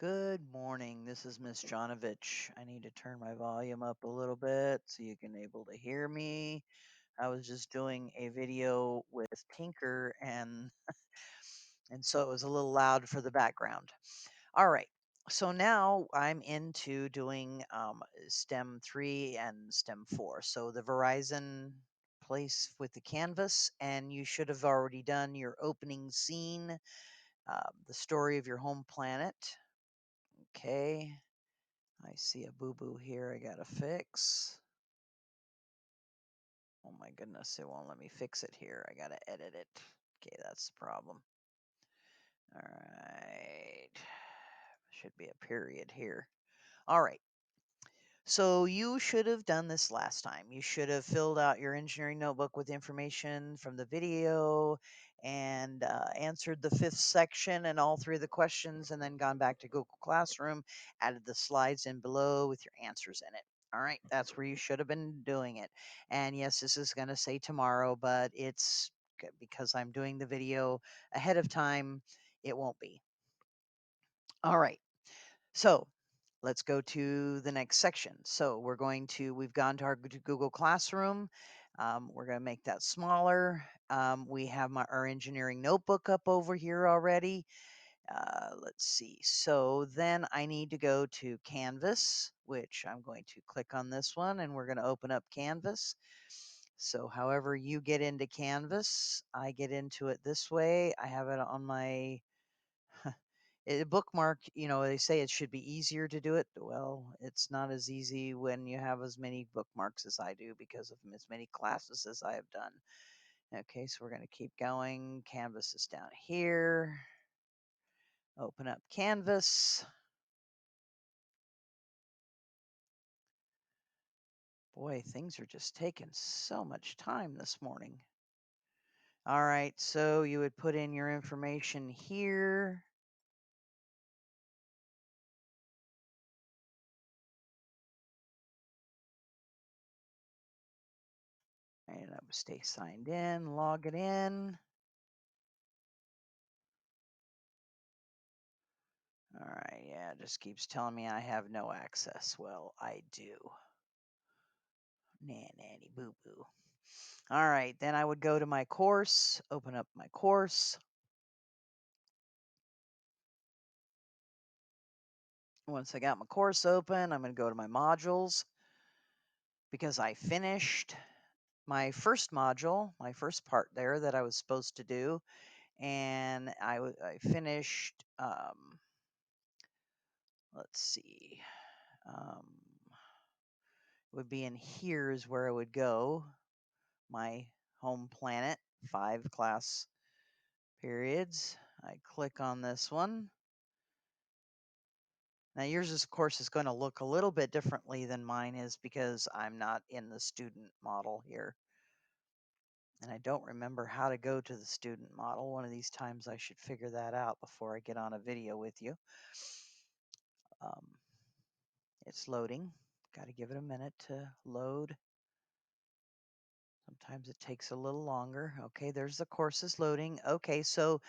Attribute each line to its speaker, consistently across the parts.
Speaker 1: Good morning. This is Miss Jonovich. I need to turn my volume up a little bit so you can able to hear me. I was just doing a video with Tinker and so it was a little loud for the background. All right. So now I'm into doing STEM 3 and STEM 4. So the Verizon place with the canvas, and you should have already done your opening scene, the story of your home planet. Okay. I see a boo-boo here I gotta fix. Oh my goodness, it won't let me fix it here. I gotta edit it. Okay, that's the problem. All right. Should be a period here. All right. So you should have done this last time. You should have filled out your engineering notebook with information from the video and answered the fifth section and all three of the questions, and then gone back to Google Classroom, added the slides in below with your answers in it. All right, that's where you should have been doing it. And yes, this is going to say tomorrow, but it's because I'm doing the video ahead of time, it won't be. All right. So let's go to the next section. So we've gone to our Google Classroom. We're going to make that smaller. We have our engineering notebook up over here already. Let's see. So then I need to go to Canvas, which I'm going to click on this one, and we're going to open up Canvas. So however you get into Canvas, I get into it this way. I have it on my bookmark. They say it should be easier to do it. Well, it's not as easy when you have as many bookmarks as I do because of as many classes as I have done. Okay, so we're going to keep going. Canvas is down here. Open up Canvas. Boy, things are just taking so much time this morning. All right, so you would put in your information here. And I would stay signed in, log it in. All right, yeah, it just keeps telling me I have no access. Well, I do. Nanny boo boo. All right, then I would go to my course, open up my course. Once I got my course open, I'm going to go to my modules because I finished my first module, my first part there that I was supposed to do. And I finished, let's see, it would be in here is where I would go. My home planet, 5 class periods. I click on this one. Now yours, of course, is going to look a little bit differently than mine is because I'm not in the student model here. And I don't remember how to go to the student model. One of these times I should figure that out before I get on a video with you. It's loading. Got to give it a minute to load. Sometimes it takes a little longer. Okay, there's the courses loading. Okay, so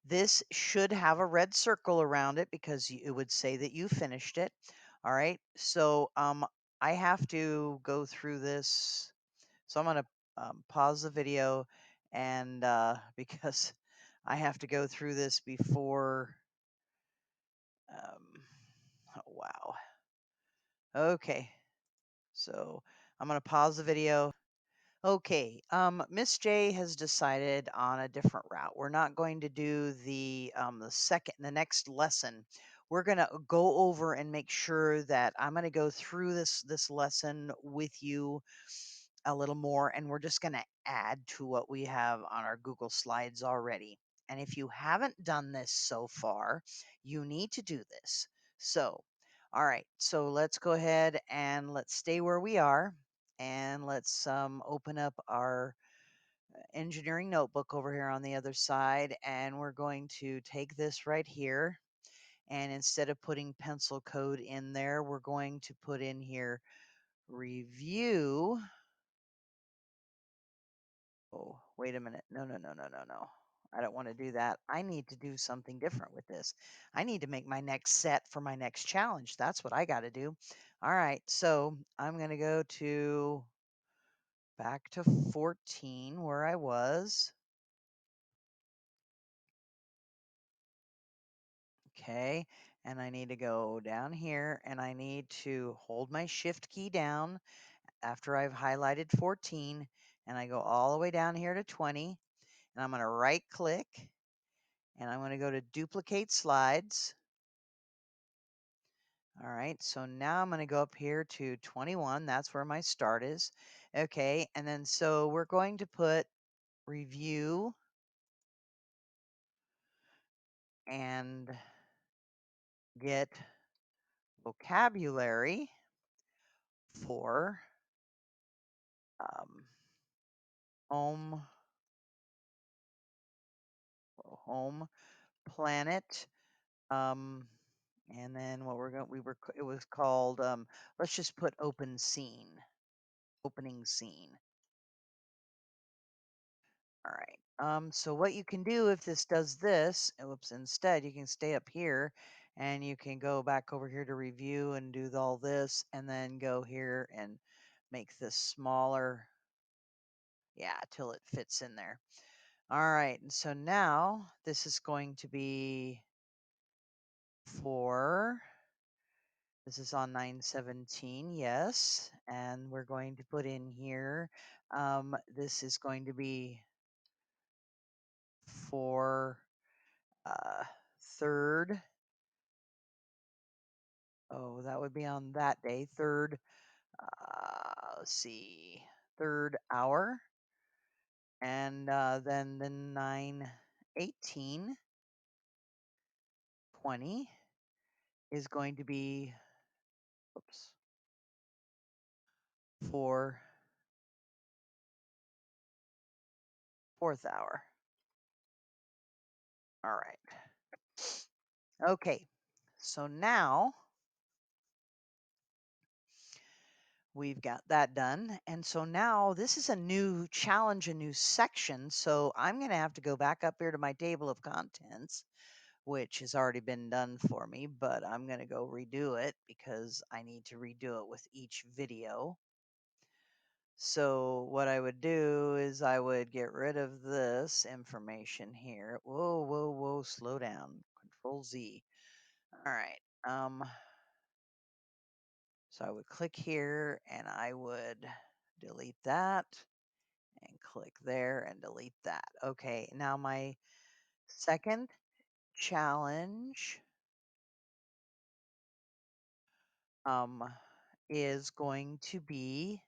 Speaker 1: this should have a red circle around it because it would say that you finished it. All right, so I have to go through this. So I'm going to pause the video and because I have to go through this before. Oh, wow. Okay, so I'm going to pause the video. Okay, Miss J has decided on a different route. We're not going to do the next lesson. We're gonna go over and make sure that I'm gonna go through this lesson with you a little more, and we're just gonna add to what we have on our Google Slides already. And if you haven't done this so far, you need to do this. So, all right, so let's go ahead and let's stay where we are. And let's open up our engineering notebook over here on the other side. And we're going to take this right here. And instead of putting pencil code in there, we're going to put in here review. Oh, wait a minute. No, no, no, no, no, no. I don't want to do that. I need to do something different with this. I need to make my next set for my next challenge. That's what I got to do. All right. So I'm going to go to back to 14 where I was. Okay. And I need to go down here and I need to hold my shift key down after I've highlighted 14 and I go all the way down here to 20 and I'm going to right click and I'm going to go to duplicate slides. All right, so now I'm going to go up here to 21. That's where my start is. Okay, and then so we're going to put review and get vocabulary for um, home, home planet. And then what it was called, let's just put opening scene. All right. So what you can do if this does this, oops, instead you can stay up here and you can go back over here to review and do all this and then go here and make this smaller. Yeah, till it fits in there. All right. And so now this is going to be for, this is on 917, yes. And we're going to put in here, this is going to be for third. Oh, that would be on that day, third, let's see, third hour. And then the 918, 20 is going to be, oops, for fourth hour. All right. Okay. So now we've got that done. And so now this is a new challenge, a new section. So I'm going to have to go back up here to my table of contents, which has already been done for me, but I'm going to go redo it because I need to redo it with each video. So what I would do is I would get rid of this information here. Whoa, whoa, whoa, slow down. Control Z. All right. So I would click here and I would delete that and click there and delete that. Okay, now my second challenge is going to be,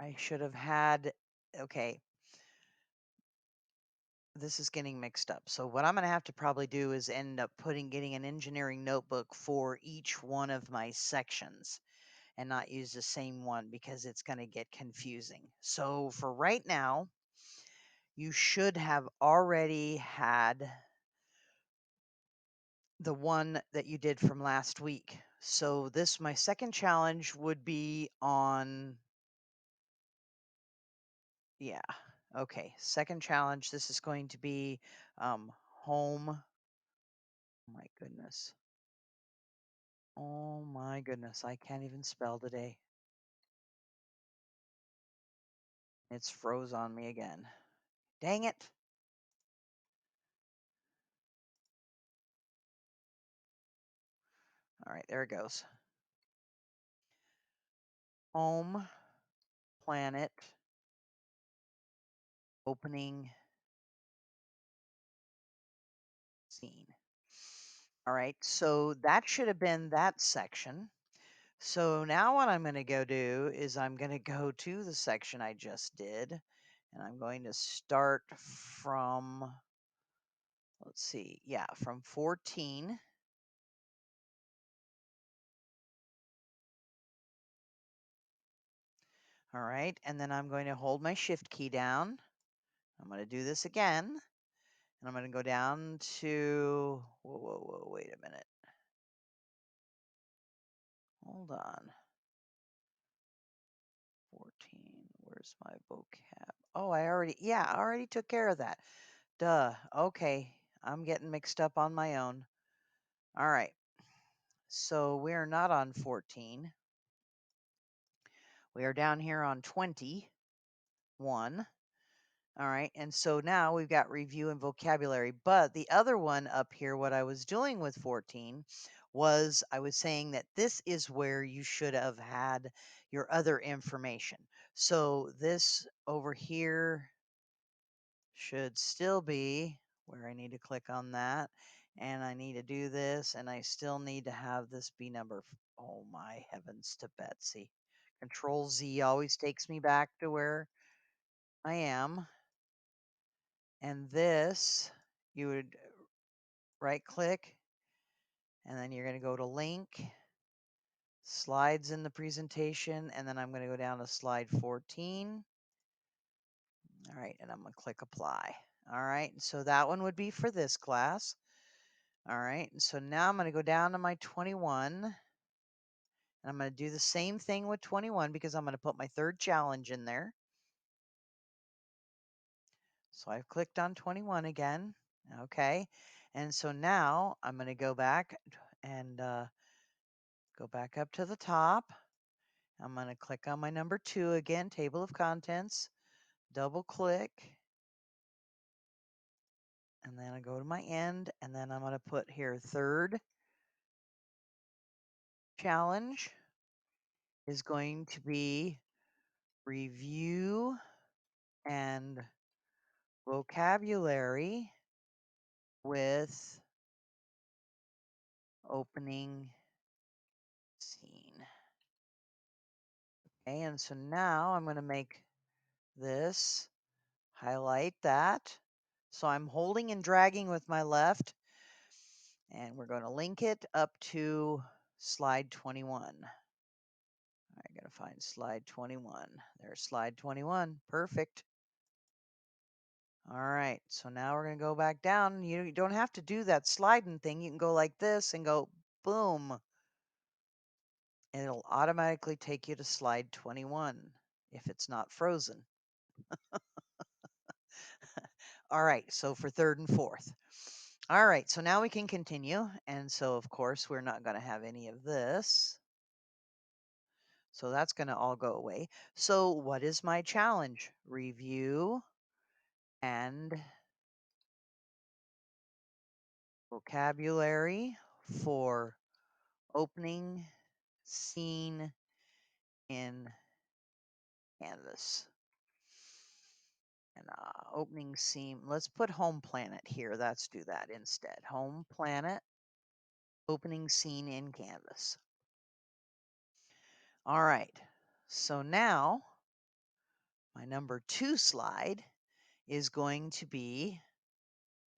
Speaker 1: I should have had, okay, this is getting mixed up. So what I'm going to have to probably do is end up getting an engineering notebook for each one of my sections and not use the same one because it's going to get confusing. So for right now, you should have already had the one that you did from last week. So this, my second challenge would be on, yeah, okay. Second challenge, this is going to be home. Oh my goodness. Oh my goodness, I can't even spell today. It's froze on me again. Dang it. All right, there it goes. Home, planet, opening, scene. All right, so that should have been that section. So now what I'm going to go do is I'm going to go to the section I just did, and I'm going to start from, let's see, yeah, from 14. All right, and then I'm going to hold my shift key down. I'm going to do this again, and I'm going to go down to, whoa, whoa, whoa, wait a minute. Hold on. 14, Where's my vocab? Oh, I already took care of that. Duh. Okay. I'm getting mixed up on my own. All right. So we are not on 14. We are down here on 21. All right. And so now we've got review and vocabulary. But the other one up here, what I was doing with 14 was I was saying that this is where you should have had your other information. So this over here should still be where I need to click on that. And I need to do this. And I still need to have this be number. Oh, my heavens to Betsy. Control Z always takes me back to where I am. And this, you would right click, and then you're going to go to link, slides in the presentation, and then I'm going to go down to slide 14. All right, and I'm going to click apply. All right, so that one would be for this class. All right, and so now I'm going to go down to my 21, and I'm going to do the same thing with 21 because I'm going to put my third challenge in there. So I've clicked on 21 again. Okay, and so now I'm going to go back and go back up to the top. I'm going to click on my number 2 again, table of contents, double click, and then I go to my end, and then I'm going to put here third challenge is going to be review and vocabulary with opening scene. Okay, and so now I'm going to make this, highlight that. So I'm holding and dragging with my left, and we're going to link it up to slide 21. I got to find slide 21. There's slide 21. Perfect. All right, so now we're going to go back down. You don't have to do that sliding thing. You can go like this and go boom. And it'll automatically take you to slide 21 if it's not frozen. All right, so for third and fourth. All right, so now we can continue. And so, of course, we're not going to have any of this. So that's going to all go away. So what is my challenge? Review and vocabulary for opening scene in Canvas. And opening scene, let's put home planet here. Let's do that instead. Home planet, opening scene in Canvas. All right, so now my number 2 slide is going to be,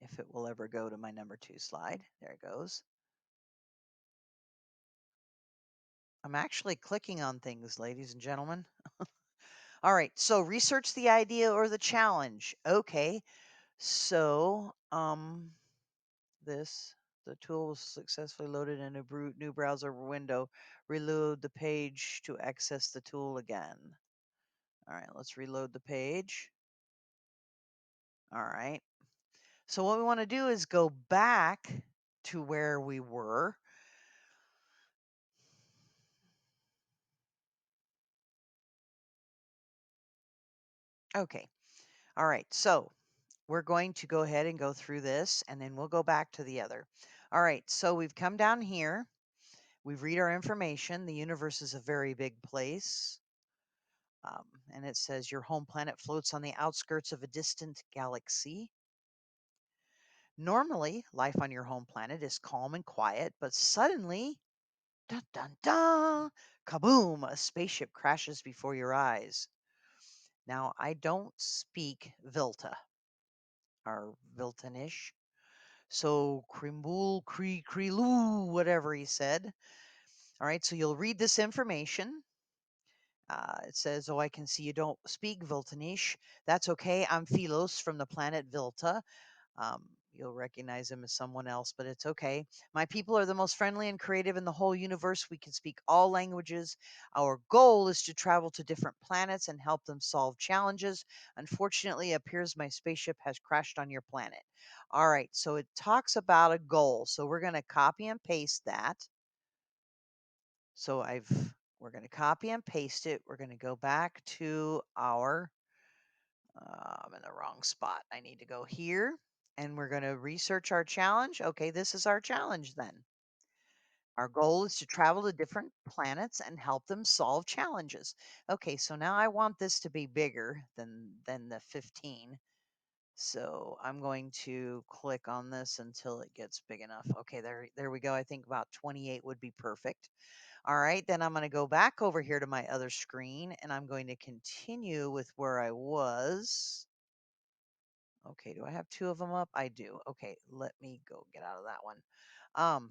Speaker 1: if it will ever go to my number 2 slide, there it goes. I'm actually clicking on things, ladies and gentlemen. All right, so research the idea or the challenge. Okay, so the tool was successfully loaded in a new browser window. Reload the page to access the tool again. All right, let's reload the page. All right, so what we want to do is go back to where we were. Okay, all right, so we're going to go ahead and go through this, and then we'll go back to the other. All right, so we've come down here. We read our information. The universe is a very big place. And it says your home planet floats on the outskirts of a distant galaxy. Normally, life on your home planet is calm and quiet, but suddenly, dun dun dun, kaboom, a spaceship crashes before your eyes. Now, I don't speak Vilta or Viltanish. So Krimbul Kree Kreelu, whatever he said. All right, so you'll read this information. It says, "Oh, I can see you don't speak Viltanish. That's okay. I'm Philos from the planet Vilta. you'll recognize him as someone else, but it's okay. My people are the most friendly and creative in the whole universe. We can speak all languages. Our goal is to travel to different planets and help them solve challenges. Unfortunately, it appears my spaceship has crashed on your planet. All right, so it talks about a goal. So we're going to copy and paste that. So we're going to copy and paste it. We're going to go back to our I'm in the wrong spot. I need to go here and we're going to research our challenge. Okay, this is our challenge then. Our goal is to travel to different planets and help them solve challenges. Okay, so now I want this to be bigger than the 15. So I'm going to click on this until it gets big enough. Okay, there we go. I think about 28 would be perfect. All right, then I'm going to go back over here to my other screen and I'm going to continue with where I was. Okay, do I have two of them up? I do. Okay, let me go get out of that one.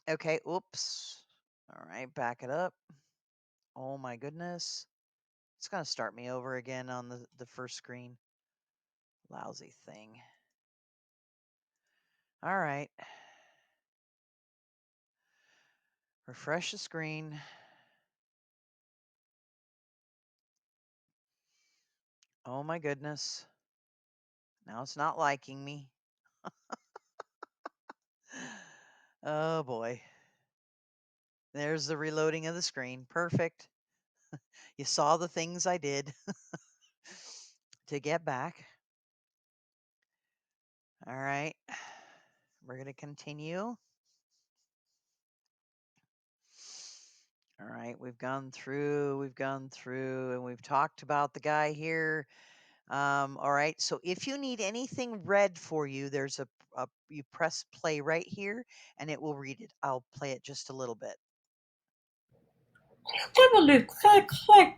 Speaker 1: Okay, oops. All right, back it up. Oh my goodness. It's going to start me over again on the first screen. Lousy thing. All right. Refresh the screen. Oh my goodness. Now it's not liking me. Oh boy. There's the reloading of the screen. Perfect. You saw the things I did to get back. All right. We're going to continue. All right, we've gone through, and we've talked about the guy here. All right, so if you need anything read for you, there's you press play right here, and it will read it. I'll play it just a little bit.
Speaker 2: Click, click, click.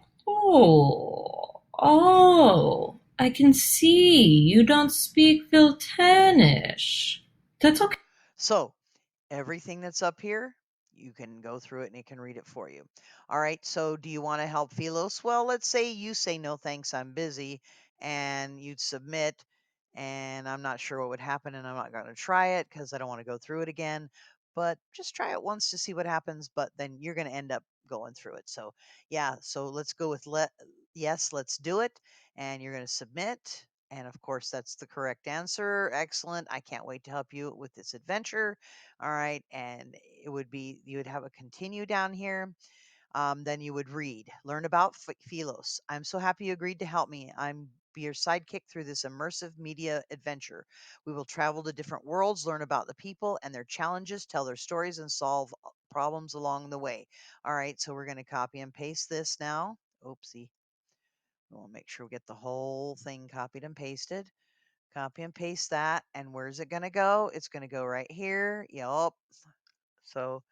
Speaker 2: Oh, I can see you don't speak Viltanish. That's okay.
Speaker 1: So everything that's up here, you can go through it and it can read it for you. All right, so do you want to help Philos? Well, let's say you say no thanks, I'm busy, and you'd submit, and I'm not sure what would happen, and I'm not going to try it because I don't want to go through it again. But just try it once to see what happens, but then you're going to end up going through it. So, yeah, so let's go with yes, let's do it. And you're going to submit. And of course, that's the correct answer. Excellent. I can't wait to help you with this adventure. All right. And it would be, you would have a continue down here. Then you would read, learn about Philos. I'm so happy you agreed to help me. I'm be your sidekick through this immersive media adventure. We will travel to different worlds, learn about the people and their challenges, tell their stories, and solve problems along the way. All right. So we're going to copy and paste this now. Oopsie. We want to make sure we get the whole thing copied and pasted. Copy and paste that. And where's it going to go? It's going to go right here. Yup. So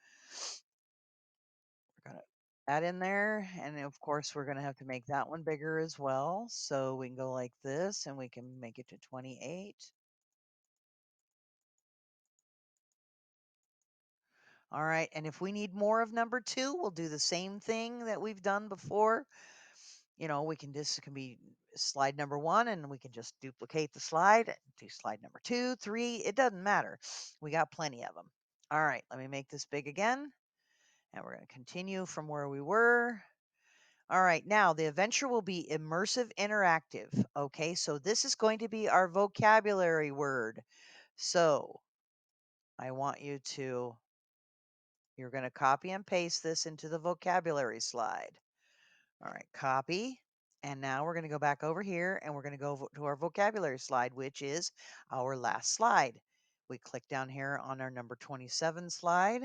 Speaker 1: we're going to add in there. And of course, we're going to have to make that one bigger as well. So we can go like this and we can make it to 28. All right. And if we need more of number 2, we'll do the same thing that we've done before. We can this can be slide number 1 and we can just duplicate the slide, do slide number 2, 3, it doesn't matter. We got plenty of them. All right, let me make this big again. And we're going to continue from where we were. All right, now the adventure will be immersive interactive. Okay, so this is going to be our vocabulary word. So I want you're going to copy and paste this into the vocabulary slide. All right, copy. And now we're going to go back over here and we're going to go to our vocabulary slide, which is our last slide. We click down here on our number 27 slide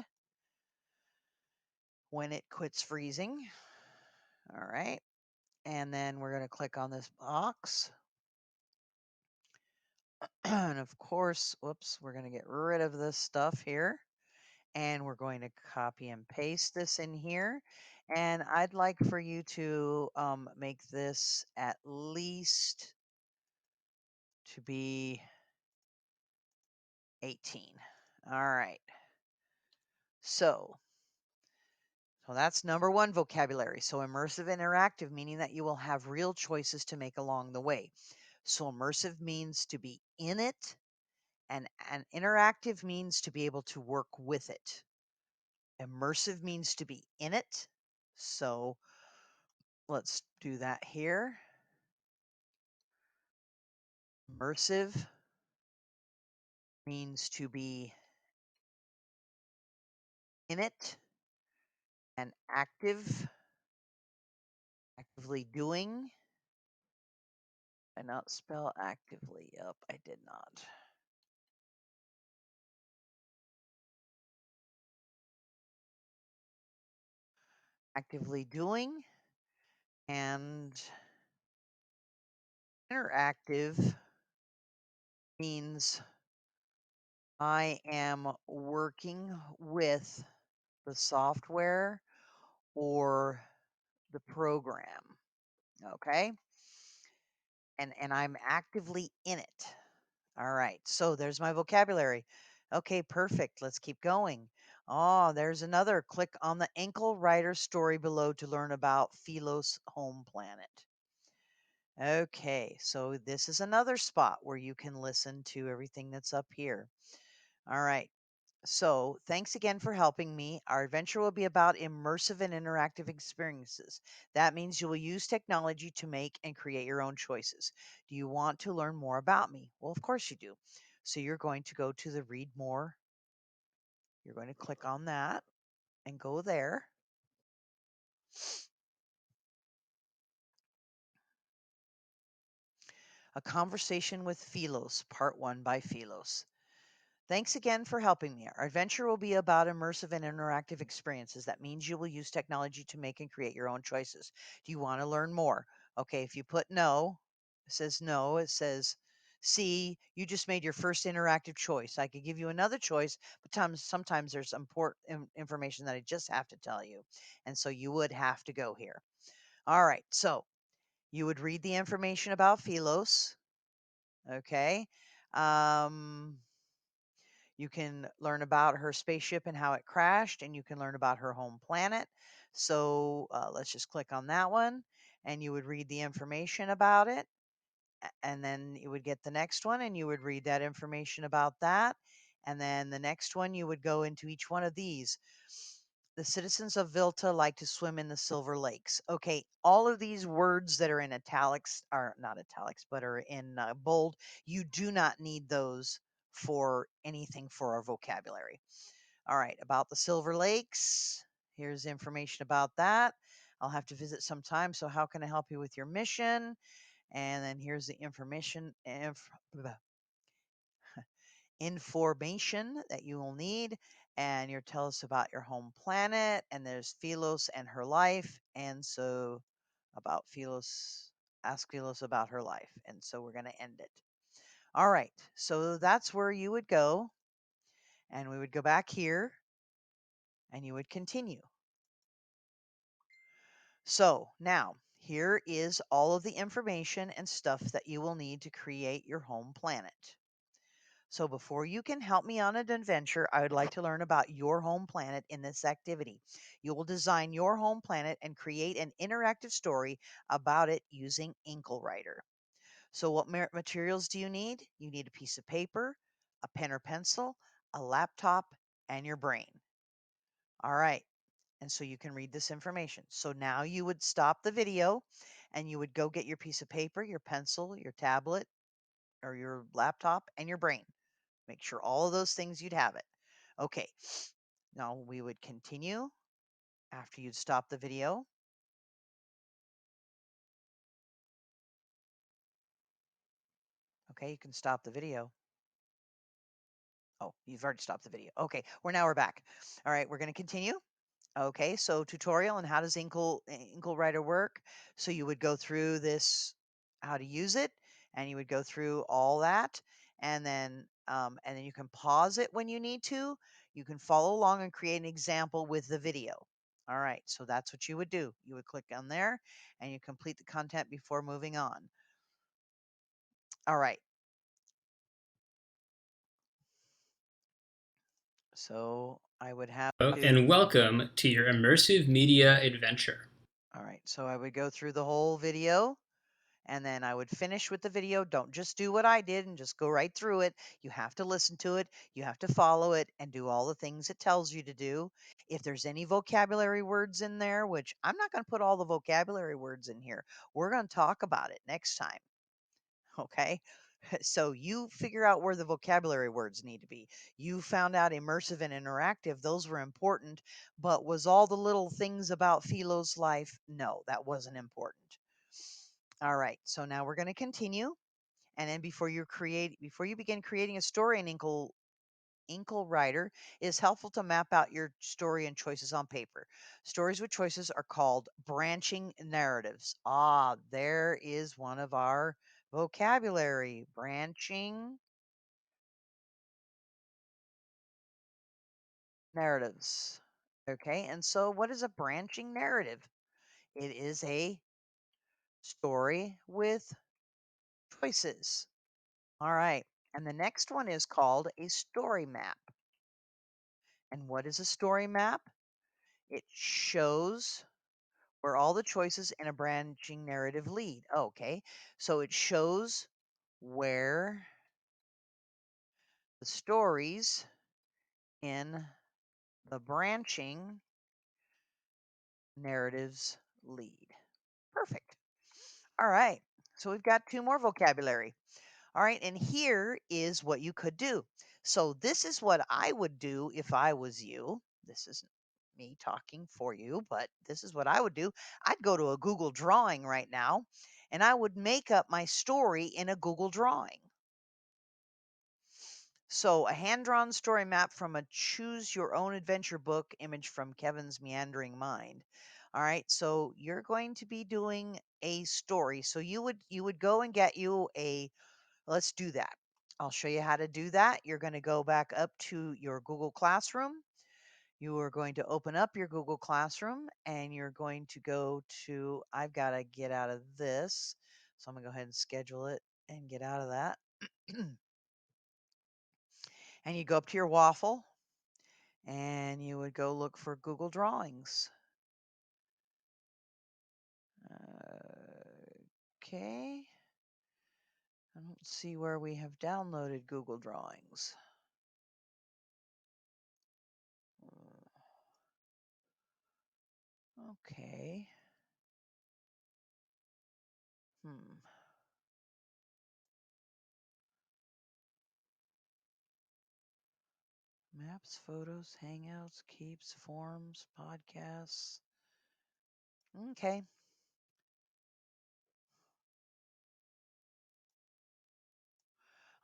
Speaker 1: when it quits freezing. All right. And then we're going to click on this box. And of course, whoops, we're going to get rid of this stuff here. And we're going to copy and paste this in here. And I'd like for you to make this at least to be 18. All right. So that's number 1 vocabulary. So immersive interactive, meaning that you will have real choices to make along the way. So immersive means to be in it And interactive means to be able to work with it. Immersive means to be in it. So let's do that here. Immersive means to be in it, and actively doing. I not spell actively. Yep, I did not. Actively doing, and interactive means I am working with the software or the program. Okay. And I'm actively in it. All right. So there's my vocabulary. Okay, perfect. Let's keep going. Oh, there's another. Click on the ankle writer story below to learn about Philos home planet. Okay, so this is another spot where you can listen to everything that's up here. All right. So, thanks again for helping me. Our adventure will be about immersive and interactive experiences. That means you will use technology to make and create your own choices. Do you want to learn more about me? Well, of course you do. So, you're going to go to the read more. You're going to click on that and go there. A Conversation with Philos, Part 1 by Philos. Thanks again for helping me. Our adventure will be about immersive and interactive experiences. That means you will use technology to make and create your own choices. Do you want to learn more? Okay, if you put no, it says no. It says, see, you just made your first interactive choice. I could give you another choice, but sometimes there's important information that I just have to tell you. And so you would have to go here. All right, so you would read the information about Philos. Okay. Um, you can learn about her spaceship and how it crashed, and you can learn about her home planet. So let's just click on that one, and you would read the information about it. And then you would get the next one, and you would read that information about that. And then the next one, you would go into each one of these. The citizens of Vilta like to swim in the Silver Lakes. Okay, all of these words that are in italics, are not italics, but are in bold, you do not need those for anything for our vocabulary. All right, about the Silver Lakes. Here's information about that. I'll have to visit sometime. So, how can I help you with your mission? And then here's the information that you will need. And you tell us about your home planet. And there's Philos and her life. And so, about Philos, ask Philos about her life. And so, we're going to end it. All right. So, that's where you would go. And we would go back here and you would continue. So now here is all of the information and stuff that you will need to create your home planet. So before you can help me on an adventure, I would like to learn about your home planet in this activity. You will design your home planet and create an interactive story about it using Inklewriter. So what materials do you need? You need a piece of paper, a pen or pencil, a laptop, and your brain. All right. And so you can read this information. So now you would stop the video and you would go get your piece of paper, your pencil, your tablet, or your laptop, and your brain. Make sure all of those things you'd have it. Okay. Now we would continue after you'd stop the video. Okay, you can stop the video. Oh, you've already stopped the video. Okay, we're back. All right, we're going to continue. Okay, so tutorial on how does Inklewriter work. So you would go through this, how to use it, and you would go through all that, and then you can pause it when you need to. You can follow along and create an example with the video. All right, so that's what you would do. You would click on there, and you complete the content before moving on. All right. So I would have to.
Speaker 3: And welcome to your immersive media adventure.
Speaker 1: All right, so I would go through the whole video. And then I would finish with the video. Don't just do what I did and just go right through it. You have to listen to it, you have to follow it, and do all the things it tells you to do. If there's any vocabulary words in there, which I'm not going to put all the vocabulary words in here, we're going to talk about it next time. Okay. So you figure out where the vocabulary words need to be. You found out immersive and interactive, those were important, but was all the little things about Philo's life? No, that wasn't important. All right, so now we're going to continue. And then before you begin creating a story in Inkle Writer, it is helpful to map out your story and choices on paper. Stories with choices are called branching narratives. Ah, there is one of our vocabulary. Branching narratives. Okay, and so what is a branching narrative? It is a story with choices. All right, and the next one is called a story map. And what is a story map? It shows where all the choices in a branching narrative lead. Okay, so it shows where the stories in the branching narratives lead. Perfect. All right, so we've got two more vocabulary. All right, and here is what you could do. So, this is what I would do if I was you. This isn't me talking for you, but this is what I would do. I'd go to a Google Drawing right now and I would make up my story in a Google Drawing. So, a hand drawn story map from a choose your own adventure book image from Kevin's Meandering Mind. All right, so you're going to be doing a story. So you would go and get you a let's do that. I'll show you how to do that. You're going to go back up to your Google Classroom. You are going to open up your Google Classroom and you're going to go to, I've got to get out of this. So I'm going to go ahead and schedule it and get out of that. And you go up to your waffle and you would go look for Google Drawings. Okay. I don't see where we have downloaded Google Drawings. Okay. Hmm. Maps, photos, hangouts, keeps, forms, podcasts. Okay.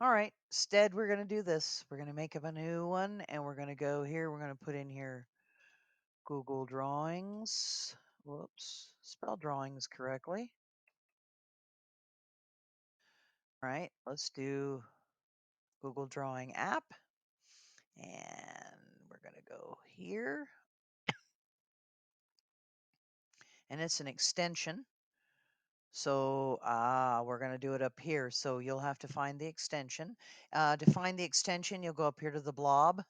Speaker 1: All right. Instead, we're going to do this. We're going to make up a new one and we're going to go here. We're going to put in here Google Drawings. Whoops. Spell drawings correctly. All right. Let's do Google Drawing app. And we're going to go here. And it's an extension. So we're going to do it up here. So you'll have to find the extension. To find the extension, you'll go up here to the blob.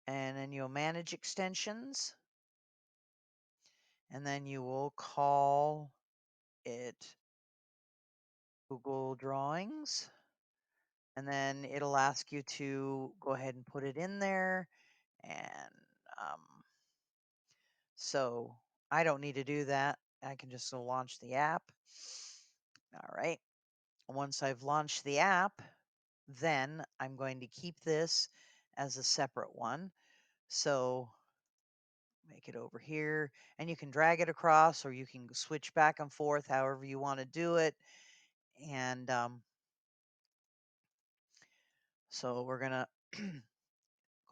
Speaker 1: And then you'll manage extensions. And then you will call it Google Drawings. And then it'll ask you to go ahead and put it in there. And um, so I don't need to do that. I can just go launch the app. All right. Once I've launched the app, then I'm going to keep this as a separate one. So make it over here and you can drag it across or you can switch back and forth however you want to do it. And so we're going to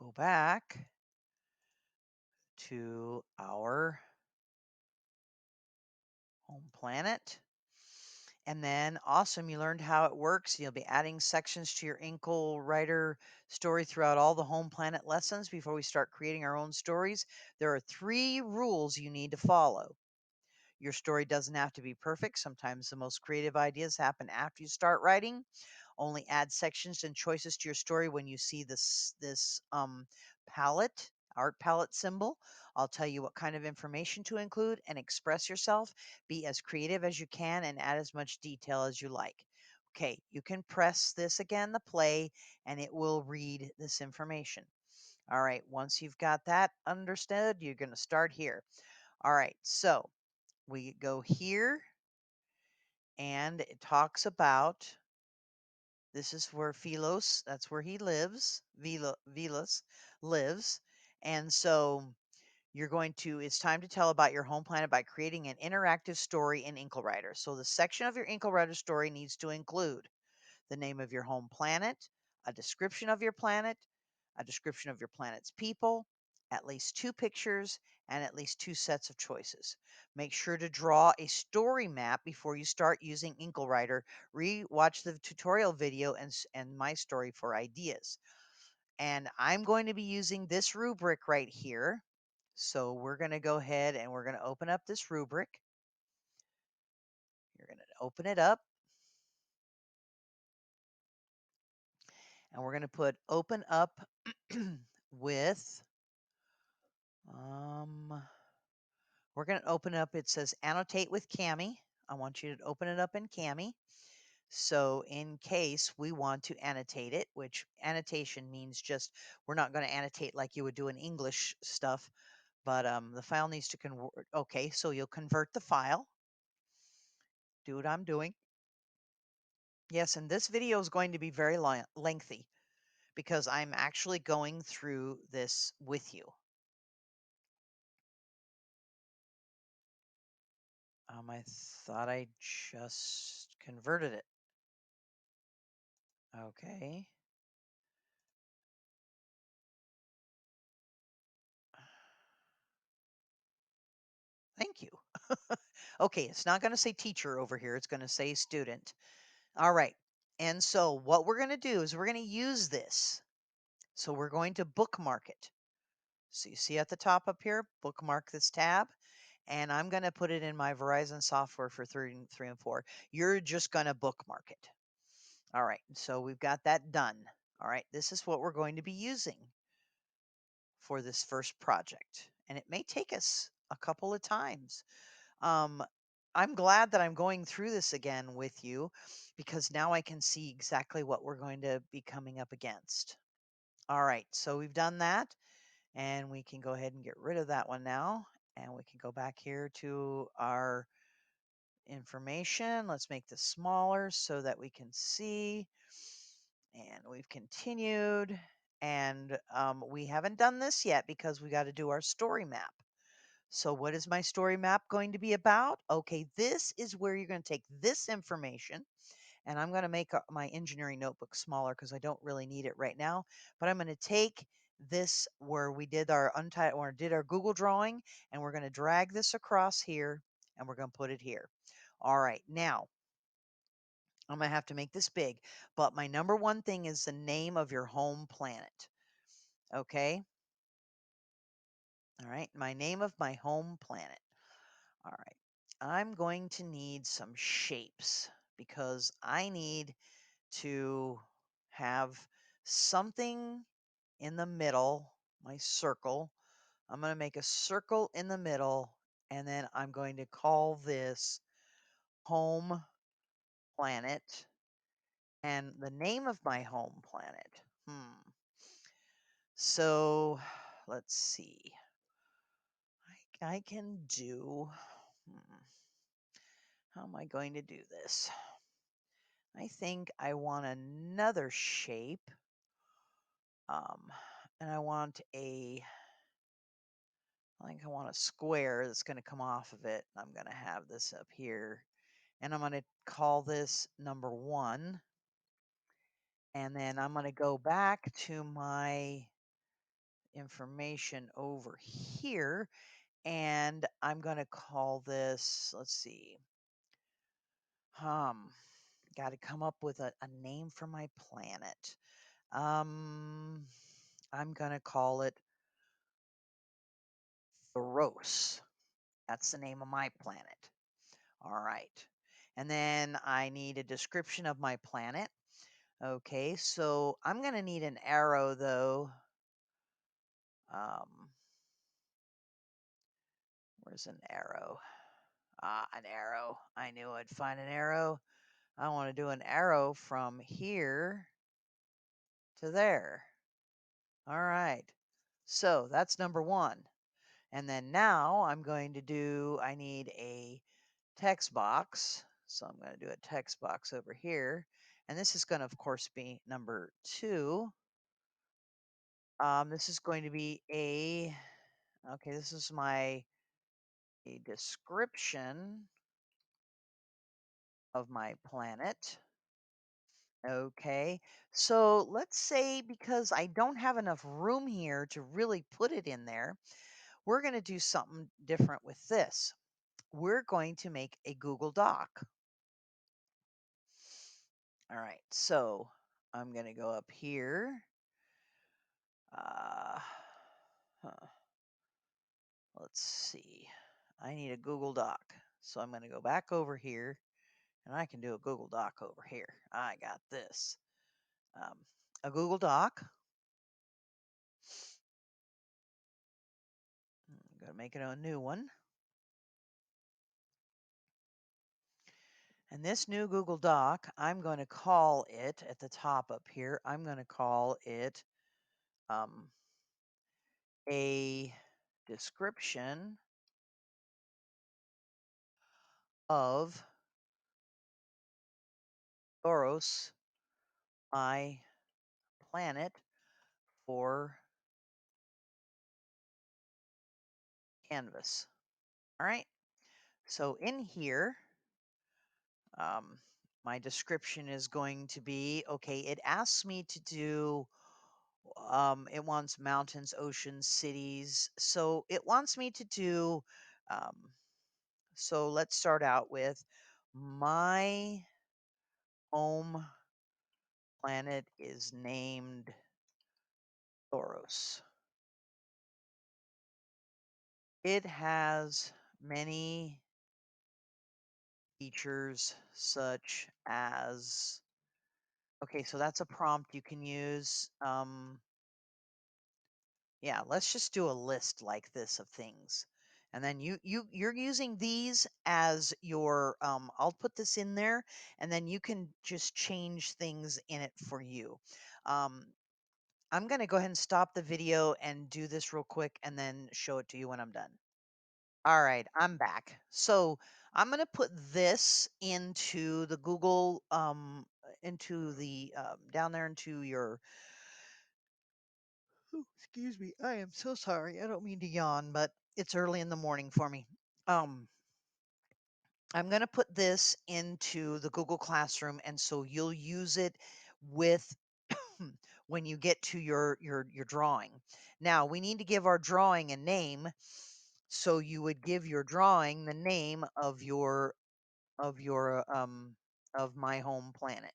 Speaker 1: go back to our home planet. And then awesome, you learned how it works. You'll be adding sections to your Inkle Writer story throughout all the home planet lessons. Before we start creating our own stories, there are 3 rules you need to follow. Your story doesn't have to be perfect. Sometimes the most creative ideas happen after you start writing. Only add sections and choices to your story when you see this palette art palette symbol. I'll tell you what kind of information to include and express yourself. Be as creative as you can and add as much detail as you like. Okay, you can press this again, the play, and it will read this information. All right, once you've got that understood, you're going to start here. All right, so we go here and it talks about this is where Philos, that's where he lives, Velos lives. And so you're going to, it's time to tell about your home planet by creating an interactive story in Inklewriter. So the section of your Inklewriter story needs to include the name of your home planet, a description of your planet, a description of your planet's people, at least 2 pictures, and at least 2 sets of choices. Make sure to draw a story map before you start using Inklewriter. Re-watch the tutorial video and my story for ideas. And I'm going to be using this rubric right here. So we're going to go ahead and we're going to open up this rubric. You're going to open it up. And we're going to put open up with, we're going to open up, it says annotate with Kami. I want you to open it up in Kami. So in case we want to annotate it, which annotation means just, we're not going to annotate like you would do in English stuff, but the file needs to convert. Okay, so you'll convert the file. Do what I'm doing. Yes, and this video is going to be very lengthy because I'm actually going through this with you. I thought I just converted it. Okay. Thank you. Okay, it's not going to say teacher over here. It's going to say student. All right. And so what we're going to do is we're going to use this. So we're going to bookmark it. So you see at the top up here, bookmark this tab. And I'm going to put it in my Verizon software for 3 and 4. You're just going to bookmark it. All right. So we've got that done. All right. This is what we're going to be using for this first project. And it may take us a couple of times. Um, I'm glad that I'm going through this again with you because now I can see exactly what we're going to be coming up against. All right, so we've done that and we can go ahead and get rid of that one now. And we can go back here to our information. Let's make this smaller so that we can see. And we've continued. And we haven't done this yet because we got to do our story map. So what is my story map going to be about? Okay, this is where you're going to take this information, and I'm going to make my engineering notebook smaller because I don't really need it right now. But I'm going to take this where we did our or did our Google drawing, and we're going to drag this across here, and we're going to put it here. All right, now I'm going to have to make this big, but my number one thing is the name of your home planet. Okay. All right, my name of my home planet. All right. I'm going to need some shapes because I need to have something in the middle, my circle. I'm going to make a circle in the middle, and then I'm going to call this home planet and the name of my home planet. So let's see. I can do. How am I going to do this? I think I want another shape. And I want I think I want a square that's going to come off of it. I'm going to have this up here. And I'm going to call this number 1. And then I'm going to go back to my information over here. And I'm going to call this, let's see. Got to come up with a name for my planet. I'm going to call it Thoros. That's the name of my planet. All right. And then I need a description of my planet. Okay, so I'm going to need an arrow though. Um, where's an arrow? Ah, an arrow. I knew I'd find an arrow. I want to do an arrow from here to there. All right. So that's number one. And then now I'm going to do, I need a text box. So I'm going to do a text box over here. And this is going to, of course, be number two. This is going to be okay, this is a description of my planet. Okay, so let's say because I don't have enough room here to really put it in there, we're going to do something different with this. We're going to make a Google Doc. All right, so I'm going to go up here. Uh, huh, let's see. I need a Google Doc. So I'm going to go back over here and I can do a Google Doc over here. I got this. Um, a Google Doc. I'm going to make it a new one. And this new Google Doc, I'm going to call it at the top up here, I'm going to call it um, a description of Thoros, my planet, for Canvas. All right. So in here, um, my description is going to be okay. It asks me to do, it wants mountains, oceans, cities. So it wants me to do, um, so let's start out with my home planet is named Thoros. It has many features such as, okay, so that's a prompt you can use. Yeah, let's just do a list like this of things. And then you're using these as your I'll put this in there and then you can just change things in it for you. Um, I'm going to go ahead and stop the video and do this real quick and then show it to you when I'm done. All right, I'm back. So I'm going to put this into the Google, into the, down there into your, oh, excuse me. I am so sorry. I don't mean to yawn, but it's early in the morning for me. Um, I'm going to put this into the Google Classroom, and so you'll use it with when you get to your drawing. Now we need to give our drawing a name, so you would give your drawing the name of your of my home planet.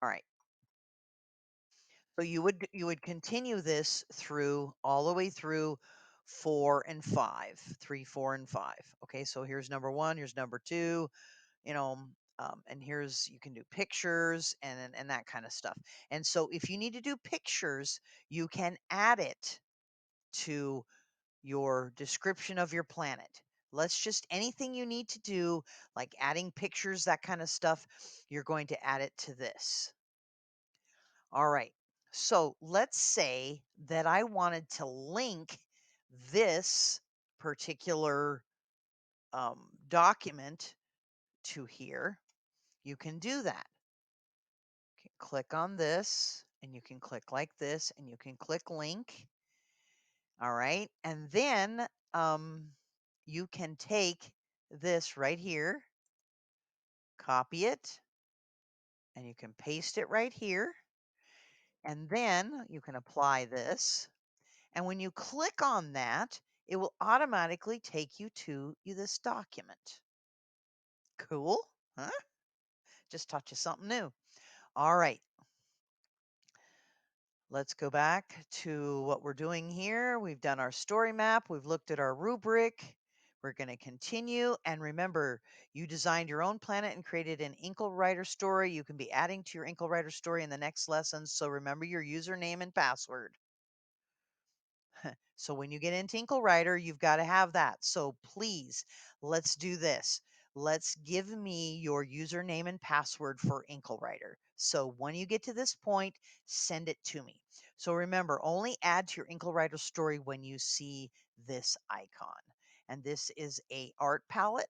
Speaker 1: All right. So you would continue this through all the way through 4 and 5, 3, 4, and 5. Okay, so here's number 1, here's number 2, you know, and here's you can do pictures and that kind of stuff. And so if you need to do pictures, you can add it to your description of your planet. Let's just anything you need to do, like adding pictures, that kind of stuff, you're going to add it to this. All right. So let's say that I wanted to link this particular document to here. You can do that. Okay, click on this, and you can click like this, and you can click link. All right. And then you can take this right here, copy it, and you can paste it right here. And then you can apply this. And when you click on that, it will automatically take you to this document. Cool, huh? Just taught you something new. All right, let's go back to what we're doing here. We've done our story map. We've looked at our rubric. We're going to continue. And remember, you designed your own planet and created an Inkle Writer story. You can be adding to your Inkle Writer story in the next lesson. So remember your username and password. So when you get into Inkle Writer, you've got to have that. So please, let's do this. Let's give me your username and password for Inkle Writer. So when you get to this point, send it to me. So remember, only add to your Inkle Writer story when you see this icon. And this is a art palette.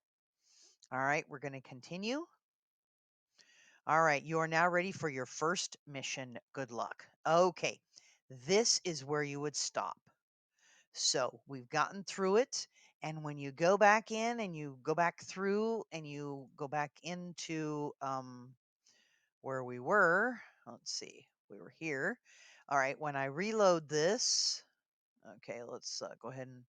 Speaker 1: All right, we're going to continue. All right, you are now ready for your first mission. Good luck. Okay, this is where you would stop. So we've gotten through it. And when you go back in and you go back through and you go back into where we were, let's see, we were here. All right, when I reload this, okay, let's go ahead and,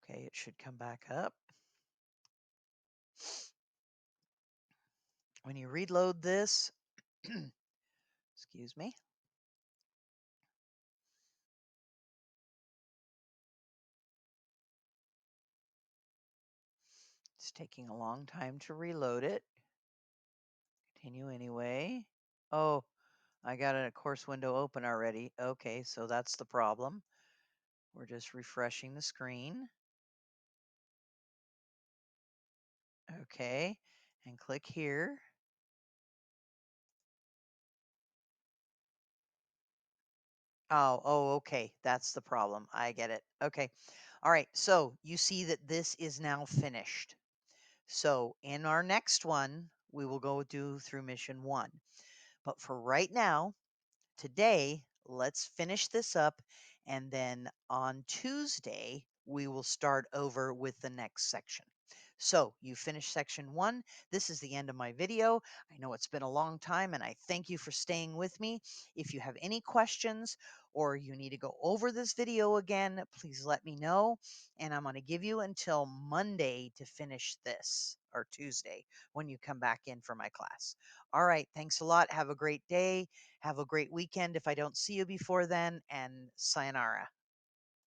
Speaker 1: okay, it should come back up. When you reload this, excuse me. It's taking a long time to reload it. Continue anyway. Oh, I got a course window open already. Okay, so that's the problem. We're just refreshing the screen. Okay, and click here. Oh, okay. That's the problem. I get it. Okay. All right. So you see that this is now finished. So in our next one, we will go do through mission 1. But for right now, today, let's finish this up. And then on Tuesday, we will start over with the next section. So you finish section 1. This is the end of my video. I know it's been a long time and I thank you for staying with me. If you have any questions or you need to go over this video again, please let me know. And I'm going to give you until Monday to finish this, or Tuesday when you come back in for my class. All right. Thanks a lot. Have a great day. Have a great weekend if I don't see you before then, and sayonara.